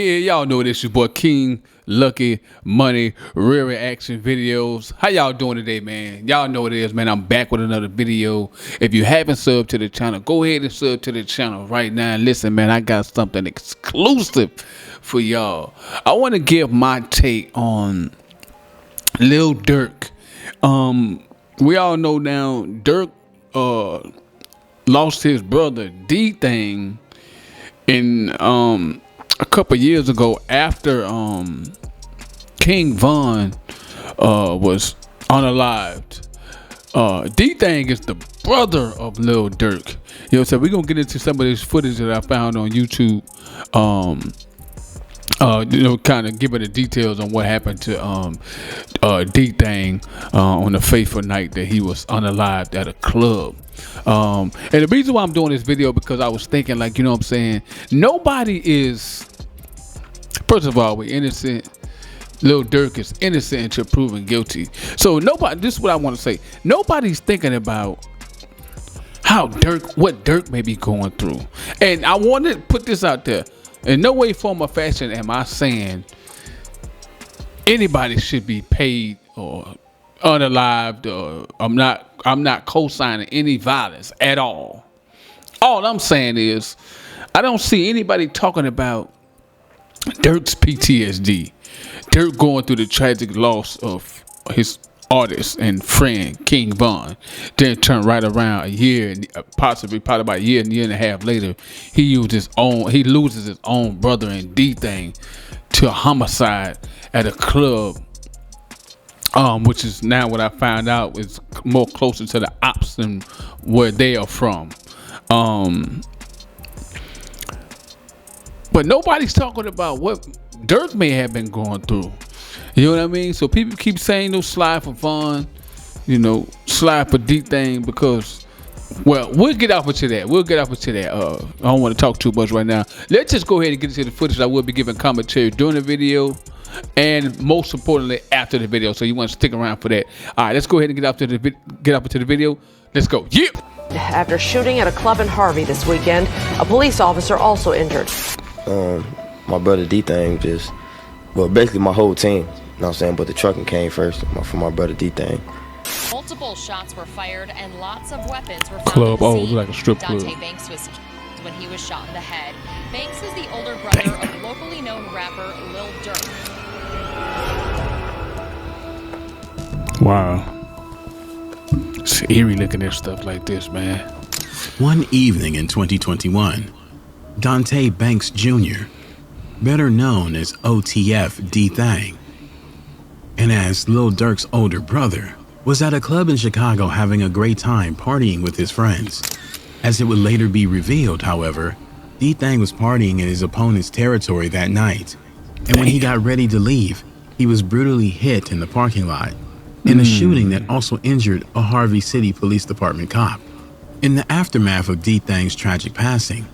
Yeah, y'all know this your boy King Lucky Money real reaction videos. How y'all doing today, man? Y'all know what it is, man. I'm back with another video. If you haven't subbed to the channel, go ahead and sub to the channel right now. And listen, man, I got something exclusive for y'all. I want to give my take on Lil Durk. We all know now Durk lost his brother Thang in a couple years ago after King Von was unalived. Thang is the brother of Lil Durk. You know, so we're gonna get into some of this footage that I found on YouTube. You know, kind of giving the details on what happened to Thang on the fateful night that he was unalived at a club. And the reason why I'm doing this video because I was thinking, like, you know what I'm saying, nobody is, first of all, we're innocent. Lil Durk is innocent until proven guilty. So nobody, this is what I want to say, nobody's thinking about what Durk may be going through. And I want to put this out there. In no way, form, or fashion am I saying anybody should be paid or unalived, or I'm not co-signing any violence at all. All I'm saying is I don't see anybody talking about Durk's PTSD. Durk going through the tragic loss of his artist and friend King Von, then turn right around a year, probably about a year and a half later, he loses his own brother in Thang to a homicide at a club, which is now what I found out is more closer to the ops than where they are from. But nobody's talking about what Durk may have been going through. You know what I mean? So people keep saying no slide for Von, you know, slide for Thang because, well, we'll get off into that. I don't want to talk too much right now. Let's just go ahead and get into the footage. I will be giving commentary during the video and most importantly after the video. So you want to stick around for that. All right, let's go ahead and get up into the video. Let's go. Yeah. After shooting at a club in Harvey this weekend, a police officer also injured. My brother Thang just, well, basically my whole team, you know what I'm saying, but the trucking came first for my brother Thang. Multiple shots were fired and lots of weapons were found Club, at the scene. like a strip club. Dante Banks was killed when he was shot in the head. Banks is the older brother of locally known rapper Lil Durk. Wow. It's eerie looking at stuff like this, man. One evening in 2021, Dante Banks Jr., better known as OTF Thang, and as Lil Durk's older brother, was at a club in Chicago having a great time partying with his friends. As it would later be revealed, however, Thang was partying in his opponent's territory that night, and when he got ready to leave, he was brutally hit in the parking lot in a shooting that also injured a Harvey City Police Department cop. In the aftermath of Thang's tragic passing,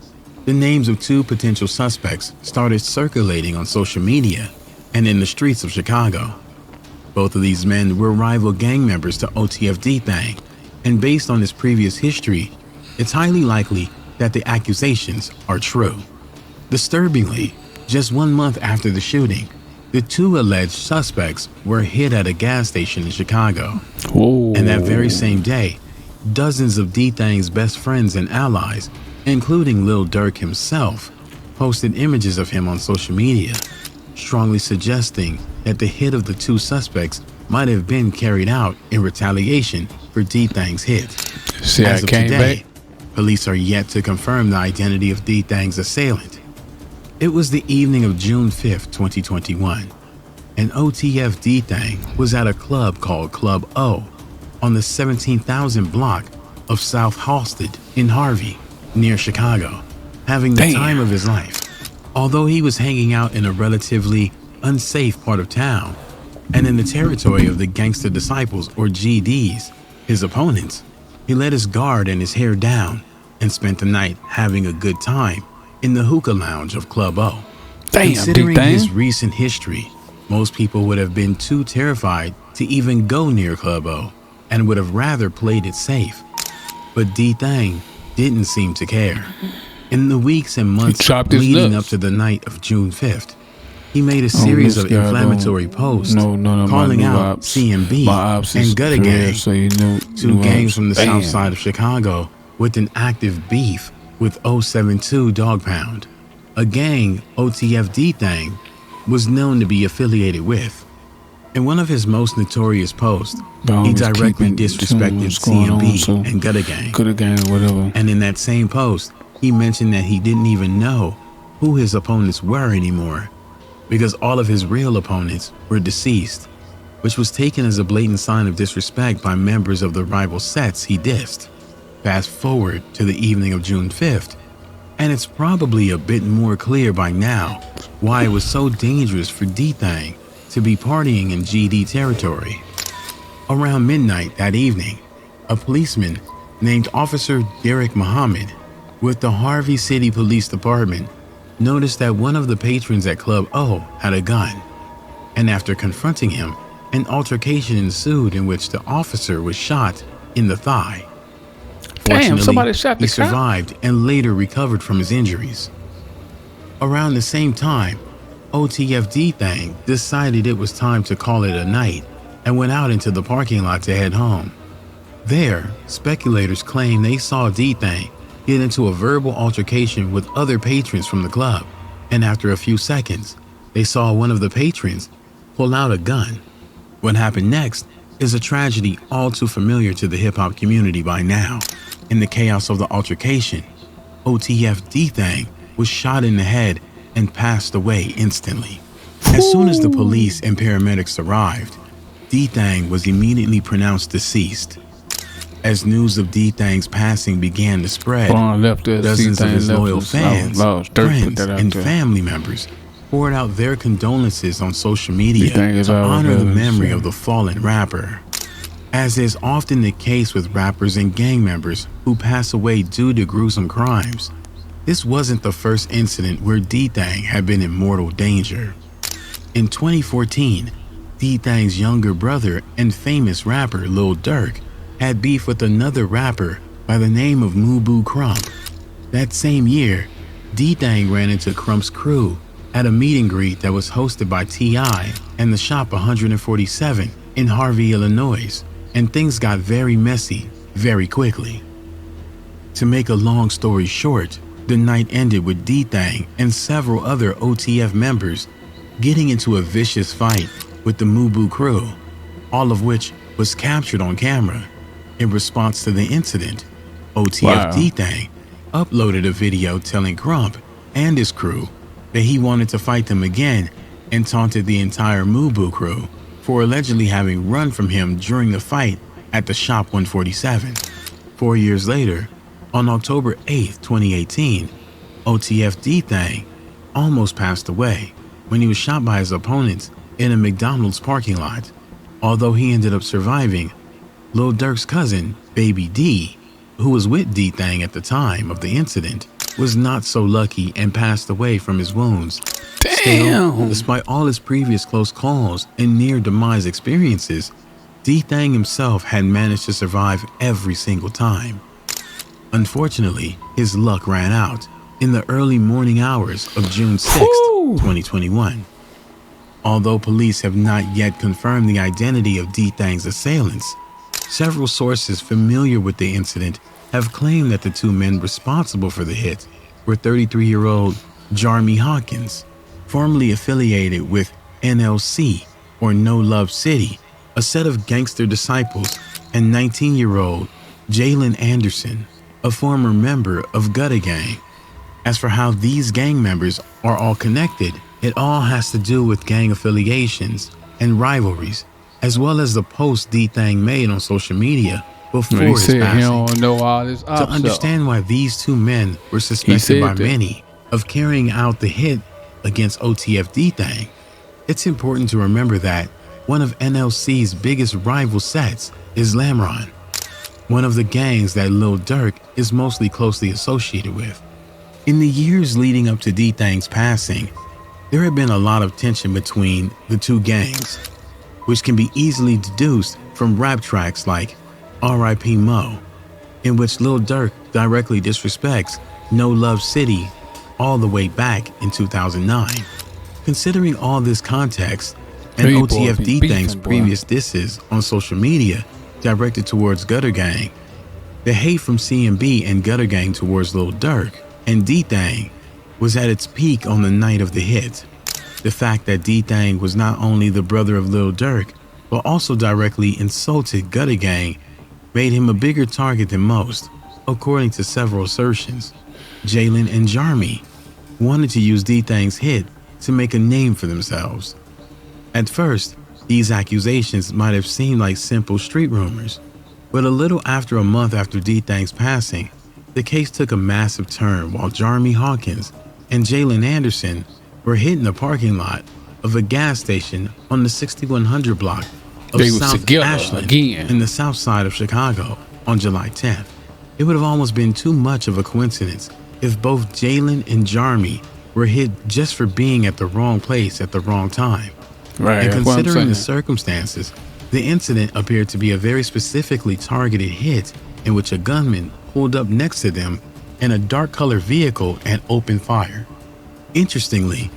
the names of two potential suspects started circulating on social media and in the streets of Chicago. Both of these men were rival gang members to OTF Thang, and based on his previous history, it's highly likely that the accusations are true. Disturbingly, just 1 month after the shooting, the two alleged suspects were hit at a gas station in Chicago. Whoa. And that very same day, dozens of Thang's best friends and allies, including Lil Durk himself, posted images of him on social media, strongly suggesting that the hit of the two suspects might have been carried out in retaliation for Thang's hit. See, as of today, back. Police are yet to confirm the identity of Thang's assailant. It was the evening of June 5th, 2021, and OTF Thang was at a club called Club O on the 17,000 block of South Halsted in Harvey, near Chicago, having the time of his life. Although he was hanging out in a relatively unsafe part of town and in the territory of the Gangster Disciples, or GDs, his opponents, he let his guard and his hair down and spent the night having a good time in the hookah lounge of Club O. Considering his recent history, most people would have been too terrified to even go near Club O and would have rather played it safe. But Thang didn't seem to care. In the weeks and months chopped his leading nuts. up to the night of June 5th, he made a series this of guy inflammatory don't posts know none of my calling new out ops. CMB My ops is and Gutta career, Gang, so you know, two new gangs ops. from the Damn. south side of Chicago with an active beef with 072 Dog Pound, a gang OTF Thang was known to be affiliated with. In one of his most notorious posts, he directly disrespected CMB and Gutta Gang. Gutta Gang, whatever. And in that same post, he mentioned that he didn't even know who his opponents were anymore, because all of his real opponents were deceased, which was taken as a blatant sign of disrespect by members of the rival sets he dissed. Fast forward to the evening of June 5th, and it's probably a bit more clear by now why it was so dangerous for Thang to be partying in GD territory. Around midnight that evening, a policeman named Officer Derek Muhammad with the Harvey City Police Department noticed that one of the patrons at Club O had a gun, and after confronting him, an altercation ensued in which the officer was shot in the thigh. Damn, somebody shot the he cop? survived and later recovered from his injuries. Around the same time, OTF Thang decided it was time to call it a night and went out into the parking lot to head home. There, speculators claim they saw Thang get into a verbal altercation with other patrons from the club, and after a few seconds, they saw one of the patrons pull out a gun. What happened next is a tragedy all too familiar to the hip-hop community by now. In the chaos of the altercation, OTF Thang was shot in the head and passed away instantly. As soon as the police and paramedics arrived, Thang was immediately pronounced deceased. As news of Thang's passing began to spread, dozens of his loyal fans, friends, and family members poured out their condolences on social media to honor the memory of the fallen rapper. As is often the case with rappers and gang members who pass away due to gruesome crimes, this wasn't the first incident where Thang had been in mortal danger. In 2014, Thang's younger brother and famous rapper Lil Durk had beef with another rapper by the name of Mubu Crump. That same year, Thang ran into Crump's crew at a meet and greet that was hosted by T.I. and the Shop 147 in Harvey, Illinois, and things got very messy very quickly. To make a long story short, the night ended with Thang and several other OTF members getting into a vicious fight with the Mubu crew, all of which was captured on camera. In response to the incident, OTF Thang uploaded a video telling Crump and his crew that he wanted to fight them again and taunted the entire Mubu crew for allegedly having run from him during the fight at the Shop 147. 4 years later, on October 8, 2018, OTF Thang almost passed away when he was shot by his opponents in a McDonald's parking lot. Although he ended up surviving, Lil Durk's cousin, Baby D, who was with Thang at the time of the incident, was not so lucky and passed away from his wounds. Damn. Still, despite all his previous close calls and near-demise experiences, Thang himself had managed to survive every single time. Unfortunately, his luck ran out in the early morning hours of June 6, 2021. Although police have not yet confirmed the identity of Thang's assailants, several sources familiar with the incident have claimed that the two men responsible for the hit were 33-year-old Jarmy Hawkins, formerly affiliated with NLC, or No Love City, a set of gangster disciples, and 19-year-old Jalen Anderson, a former member of Gutta Gang. As for how these gang members are all connected, it all has to do with gang affiliations and rivalries, as well as the post Thang made on social media before his passing. He don't know all this To understand why these two men were suspected by many of carrying out the hit against OTF Thang, it's important to remember that one of NLC's biggest rival sets is Lamron, one of the gangs that Lil Durk is mostly closely associated with. In the years leading up to Thang's passing, there had been a lot of tension between the two gangs, which can be easily deduced from rap tracks like R.I.P. Mo. in which Lil Durk directly disrespects No Love City all the way back in 2009. Considering all this context and Hey, boy, OTF be D-Thang's beefing, boy. previous disses on social media directed towards Gutter Gang, the hate from CMB and Gutter Gang towards Lil Durk and D-Thang was at its peak on the night of the hit. The fact that D-Thang was not only the brother of Lil Durk, but also directly insulted Gutter Gang made him a bigger target than most, according to several assertions. Jalen and Jarmy wanted to use D-Thang's hit to make a name for themselves. At first, these accusations might have seemed like simple street rumors, but a little after a month after D-Thang's passing, the case took a massive turn while Jarmy Hawkins and Jalen Anderson were hit in the parking lot of a gas station on the 6100 block of They was South together Ashland again. in the south side of Chicago on July 10th. It would have almost been too much of a coincidence if both Jalen and Jarmy were hit just for being at the wrong place at the wrong time. Right. And that's what I'm considering the saying. circumstances, the incident appeared to be a very specifically targeted hit in which a gunman pulled up next to them in a dark-colored vehicle and opened fire. Interestingly,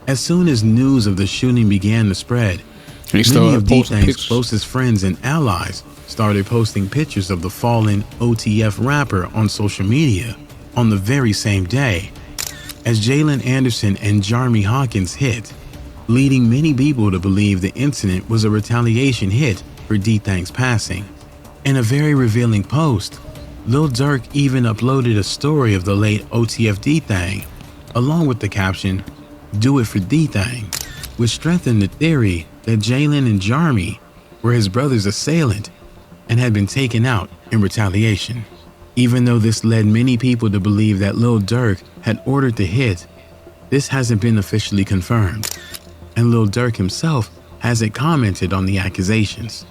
as soon as news of the shooting began to spread, He many started of posting D-Thang's pictures. closest friends and allies started posting pictures of the fallen OTF rapper on social media on the very same day as Jalen Anderson and Jarmy Hawkins hit, leading many people to believe the incident was a retaliation hit for D-Thang's passing. In a very revealing post, Lil Durk even uploaded a story of the late OTF D-Thang, along with the caption, "Do it for D-Thang," which strengthened the theory that Jalen and Jarmy were his brother's assailant and had been taken out in retaliation. Even though this led many people to believe that Lil Durk had ordered the hit, this hasn't been officially confirmed, and Lil Durk himself hasn't commented on the accusations.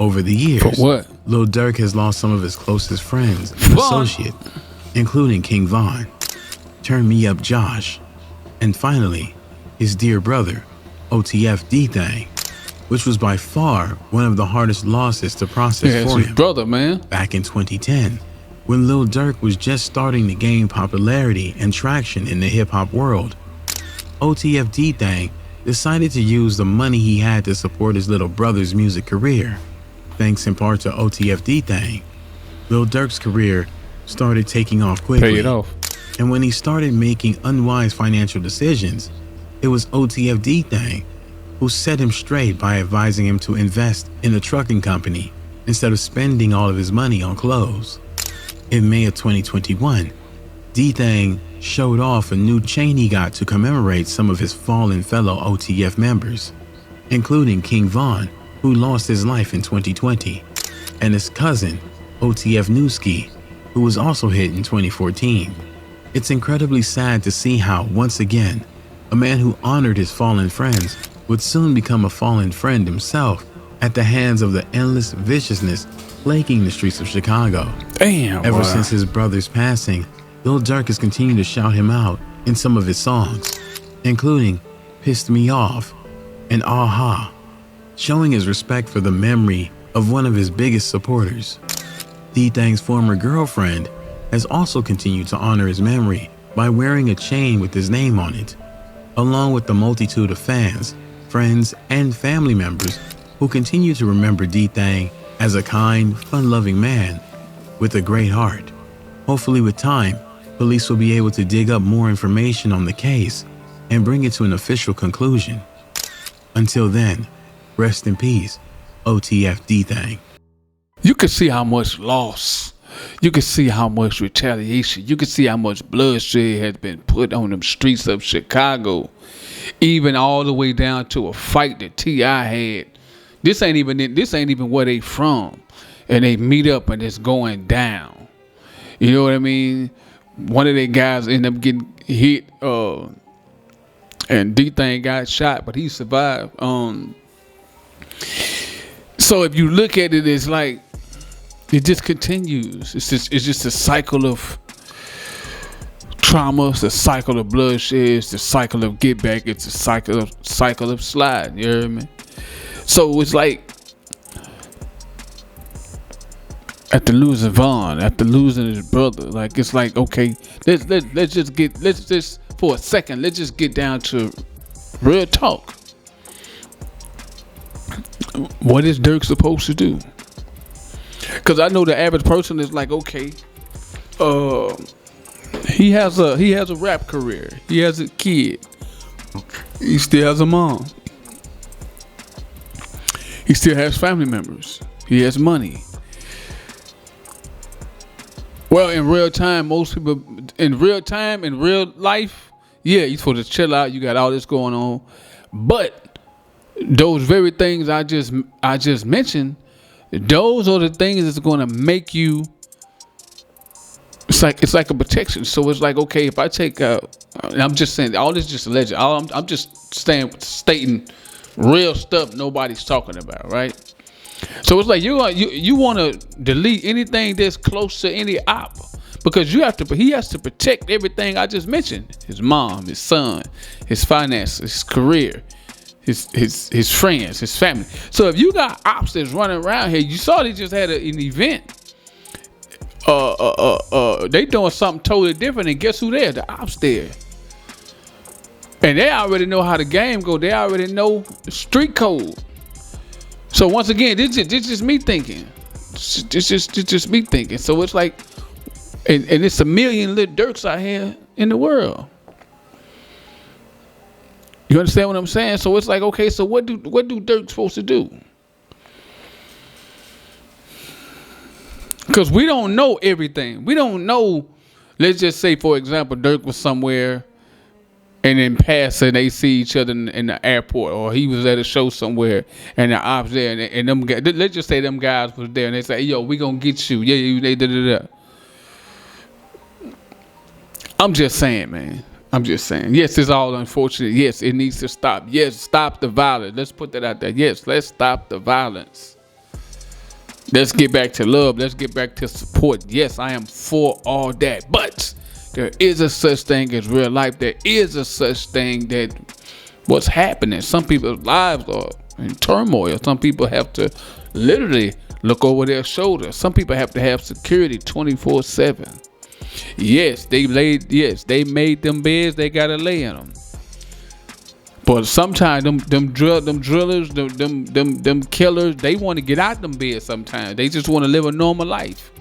Over the years, For what? Lil Durk has lost some of his closest friends and Vaughn. associates, including King Von, Turn Me Up Josh, and finally, his dear brother, OTF D-Thang, which was by far one of the hardest losses to process Yeah, it's for his him. brother, man. Back in 2010, when Lil Durk was just starting to gain popularity and traction in the hip-hop world, OTF D-Thang decided to use the money he had to support his little brother's music career. Thanks in part to OTF D-Thang, Lil Durk's career started taking off quickly. Pay it off. And when he started making unwise financial decisions, it was OTF D-Thang who set him straight by advising him to invest in a trucking company instead of spending all of his money on clothes. In May of 2021, D-Thang showed off a new chain he got to commemorate some of his fallen fellow OTF members, including King Von, who lost his life in 2020, and his cousin, OTF Newski, who was also hit in 2014. It's incredibly sad to see how, once again, a man who honored his fallen friends would soon become a fallen friend himself at the hands of the endless viciousness plaguing the streets of Chicago. Damn. Ever boy. since his brother's passing, Lil Durk has continued to shout him out in some of his songs, including Pissed Me Off and Aha, showing his respect for the memory of one of his biggest supporters. D-Thang's former girlfriend has also continued to honor his memory by wearing a chain with his name on it, along with the multitude of fans, friends, and family members who continue to remember D-Thang as a kind, fun-loving man with a great heart. Hopefully with time, police will be able to dig up more information on the case and bring it to an official conclusion. Until then, rest in peace, OTF D-Thang. You can see how much loss. You can see how much retaliation. You can see how much bloodshed has been put on them streets of Chicago. Even all the way down to a fight that T.I. had. This ain't even where they from. And they meet up and it's going down. You know what I mean? One of their guys ended up getting hit, and D-Thang got shot, but he survived. So if you look at it, it's like it just continues. It's just a cycle of trauma. It's a cycle of bloodshed. It's a cycle of get back. It's a cycle of slide. You hear me? So it's like after losing Vaughn, after losing his brother. Like, it's like, okay, let's just for a second, let's just get down to real talk. What is Dirk supposed to do? Because I know the average person is like, okay, he has a rap career. He has a kid. He still has a mom. He still has family members. He has money. Well, in real time, most people, in real life, yeah, you're supposed to chill out. You got all this going on. But those very things I just mentioned, those are the things that's going to make you, it's like a protection. So it's like, okay, if I take and I'm just saying, all this is just alleged. I'm just stating real stuff nobody's talking about, right? So it's like you want to delete anything that's close to any op, because he has to protect everything I just mentioned: his mom, his son, his finances, his career, his friends, his family. So if you got ops that's running around here, you saw they just had an event. They doing something totally different, and guess who there? The ops there. And they already know how the game go. They already know the street code. So once again, this just me thinking. It's just me thinking. So it's like, and it's a million little Dirks out here in the world. You understand what I'm saying? So it's like, okay, so what do Dirk supposed to do? Because we don't know everything. We don't know. Let's just say, for example, Dirk was somewhere, and in passing they see each other in the airport, or he was at a show somewhere and the ops there, and them guys, let's just say them guys was there, and they say, yo, we gonna get you. Yeah, they da. I'm just saying, man. I'm just saying. Yes, it's all unfortunate. Yes, it needs to stop. Yes, stop the violence. Let's put that out there. Yes, let's stop the violence. Let's get back to love. Let's get back to support. Yes, I am for all that, but there is a such thing as real life. There is a such thing that what's happening. Some people's lives are in turmoil. Some people have to literally look over their shoulder. Some people have to have security 24/7. Yes, they made them beds. They gotta lay in them. But sometimes them drillers, them killers, they want to get out them beds. Sometimes they just want to live a normal life.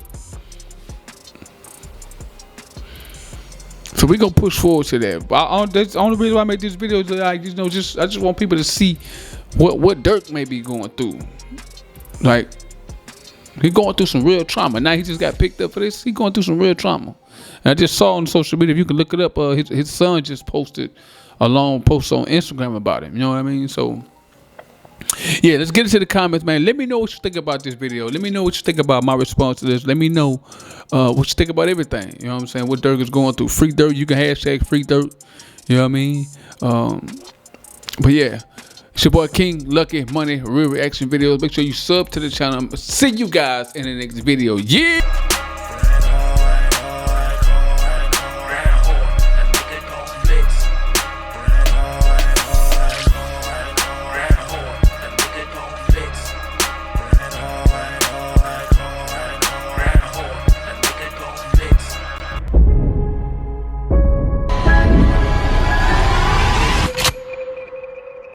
So we gonna push forward to that. That's the only reason why I make this video is like, I just want people to see what Dirk may be going through. Like, he going through some real trauma. Now he just got picked up for this. He going through some real trauma. And I just saw on social media, if you can look it up, his son just posted a long post on Instagram about him. You know what I mean? So yeah, let's get into the comments, man. Let me know what you think about this video. Let me know what you think about my response to this. Let me know what you think about everything. You know what I'm saying? What Dirk is going through. Free Dirk. You can hashtag free Dirk. You know what I mean? But yeah, it's your boy King Lucky Money, real reaction videos. Make sure you sub to the channel. See you guys in the next video. Yeah.